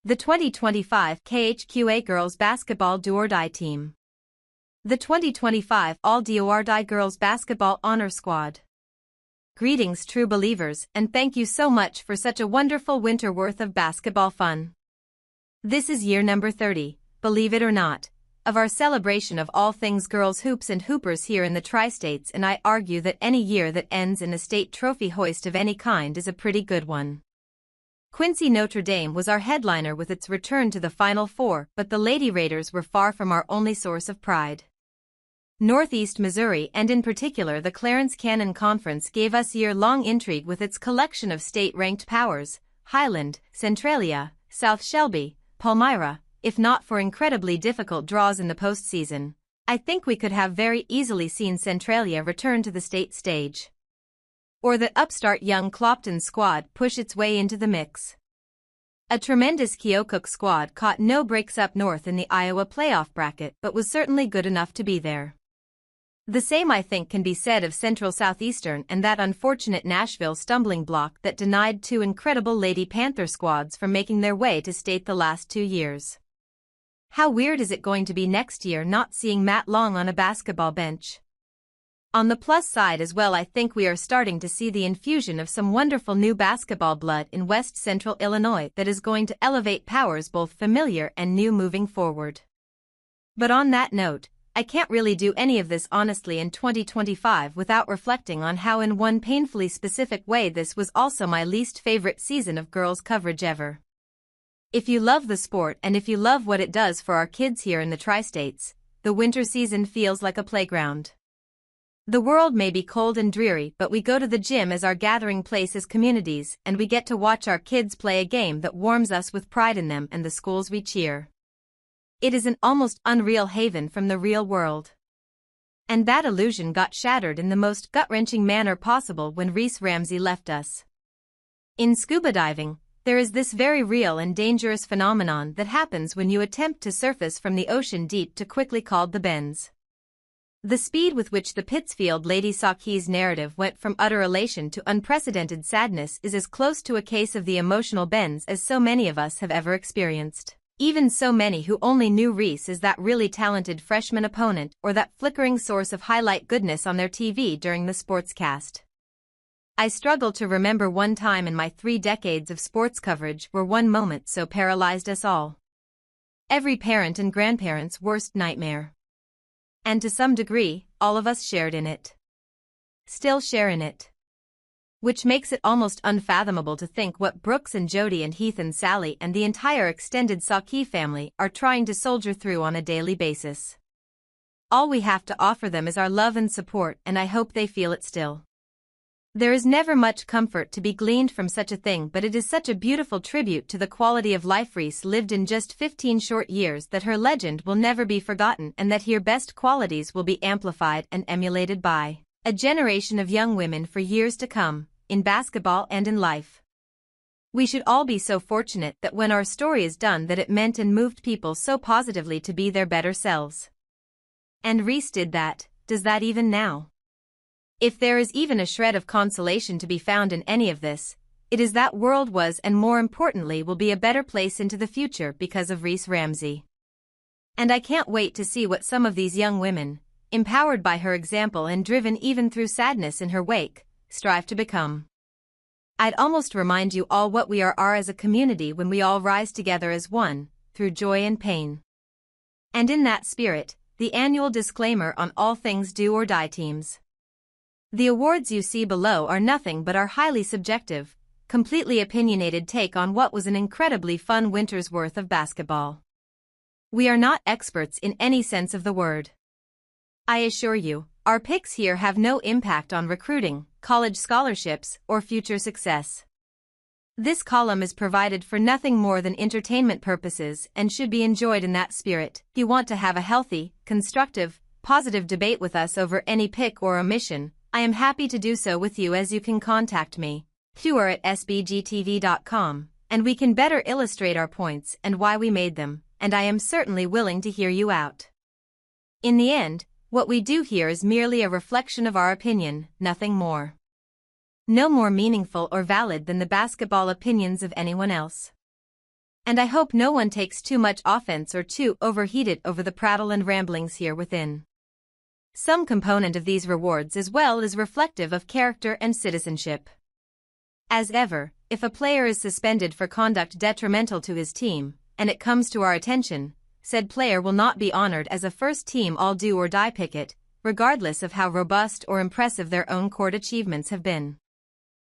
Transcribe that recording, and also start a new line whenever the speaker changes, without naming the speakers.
The 2025 KHQA Girls Basketball Do or Die Team. The 2025 All Do or Die Girls Basketball Honor Squad. Greetings, true believers, and thank you so much for such a wonderful winter worth of basketball fun. This is year number 30, believe it or not, of our celebration of all things girls hoops and hoopers here in the Tri-States, and I argue that any year that ends in a state trophy hoist of any kind is a pretty good one. Quincy Notre Dame was our headliner with its return to the Final Four, but the Lady Raiders were far from our only source of pride. Northeast Missouri, and in particular the Clarence Cannon Conference, gave us year-long intrigue with its collection of state-ranked powers: Highland, Centralia, South Shelby, Palmyra. If not for incredibly difficult draws in the postseason, I think we could have very easily seen Centralia return to the state stage. Or that upstart young Clopton squad push its way into the mix. A tremendous Keokuk squad caught no breaks up north in the Iowa playoff bracket, but was certainly good enough to be there. The same, I think, can be said of Central Southeastern and that unfortunate Nashville stumbling block that denied two incredible Lady Panther squads from making their way to state the last 2 years. How weird is it going to be next year not seeing Matt Long on a basketball bench? On the plus side as well, I think we are starting to see the infusion of some wonderful new basketball blood in West Central Illinois that is going to elevate powers both familiar and new moving forward. But on that note, I can't really do any of this honestly in 2025 without reflecting on how in one painfully specific way this was also my least favorite season of girls coverage ever. If you love the sport and if you love what it does for our kids here in the Tri-States, the winter season feels like a playground. The world may be cold and dreary, but we go to the gym as our gathering place as communities, and we get to watch our kids play a game that warms us with pride in them and the schools we cheer. It is an almost unreal haven from the real world. And that illusion got shattered in the most gut-wrenching manner possible when Reese Ramsey left us. In scuba diving, there is this very real and dangerous phenomenon that happens when you attempt to surface from the ocean deep to quickly called the bends. The speed with which the Pittsfield Lady Saukees narrative went from utter elation to unprecedented sadness is as close to a case of the emotional bends as so many of us have ever experienced. Even so many who only knew Reese as that really talented freshman opponent or that flickering source of highlight goodness on their TV during the sportscast. I struggle to remember one time in my 3 decades of sports coverage where one moment so paralyzed us all. Every parent and grandparent's worst nightmare. And to some degree, all of us shared in it. Still share in it. Which makes it almost unfathomable to think what Brooks and Jody and Heath and Sally and the entire extended Saukee family are trying to soldier through on a daily basis. All we have to offer them is our love and support, and I hope they feel it still. There is never much comfort to be gleaned from such a thing, but it is such a beautiful tribute to the quality of life Reese lived in just 15 short years that her legend will never be forgotten, and that her best qualities will be amplified and emulated by a generation of young women for years to come, in basketball and in life. We should all be so fortunate that when our story is done that it meant and moved people so positively to be their better selves. And Reese did that, does that even now. If there is even a shred of consolation to be found in any of this, it is that world was, and more importantly will be, a better place into the future because of Reese Ramsey. And I can't wait to see what some of these young women, empowered by her example and driven even through sadness in her wake, strive to become. I'd almost remind you all what we are as a community when we all rise together as one, through joy and pain. And in that spirit, the annual disclaimer on all things do or die teams. The awards you see below are nothing but our highly subjective, completely opinionated take on what was an incredibly fun winter's worth of basketball. We are not experts in any sense of the word. I assure you, our picks here have no impact on recruiting, college scholarships, or future success. This column is provided for nothing more than entertainment purposes and should be enjoyed in that spirit. If you want to have a healthy, constructive, positive debate with us over any pick or omission, I am happy to do so with you, as you can contact me, qr@sbgtv.com, and we can better illustrate our points and why we made them, and I am certainly willing to hear you out. In the end, what we do here is merely a reflection of our opinion, nothing more. No more meaningful or valid than the basketball opinions of anyone else. And I hope no one takes too much offense or too overheated over the prattle and ramblings here within. Some component of these rewards as well is reflective of character and citizenship. As ever, if a player is suspended for conduct detrimental to his team, and it comes to our attention, said player will not be honored as a first-team all-do-or-die picket, regardless of how robust or impressive their own court achievements have been.